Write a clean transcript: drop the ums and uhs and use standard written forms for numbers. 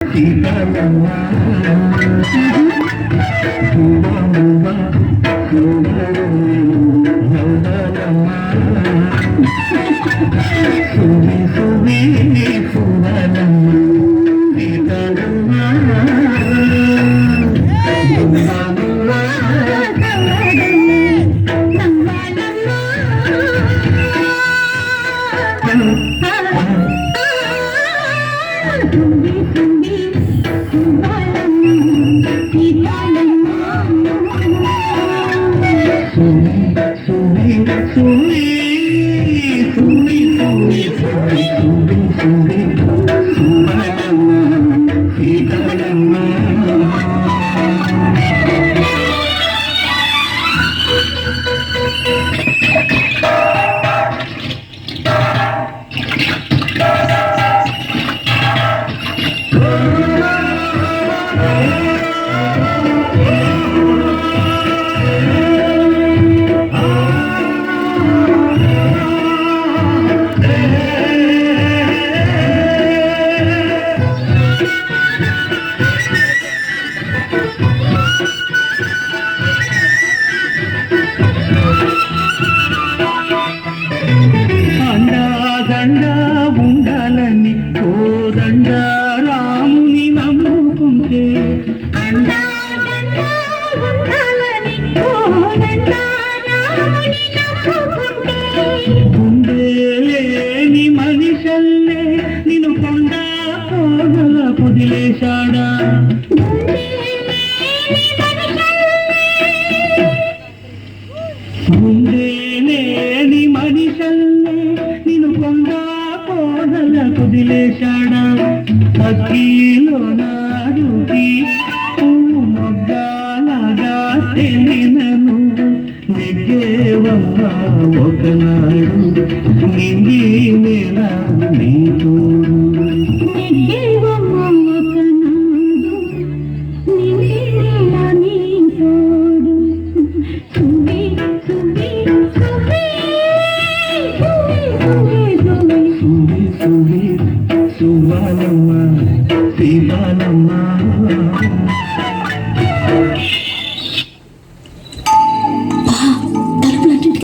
సీతాలమ్మ సువి సువి సువనమ్మ సీతాలమ్మ ఉండాలని కోదండ రాముని నమ్ముకుంటే గుండెలేని మనిషల్లే నిన్ను కొండ కోనల కుదిలేశాడా గుండెలేని మనిషల్లే నిన్ను కొండ కోనల కుదిలేశాడా అగ్గిలో నాడుకి మొగ్గాలగా తెలినను నెగ్గేవమ్మా ఒకనాడు నిండి నేల నీ తోడు సువాలమ్మ శివాలమ్మ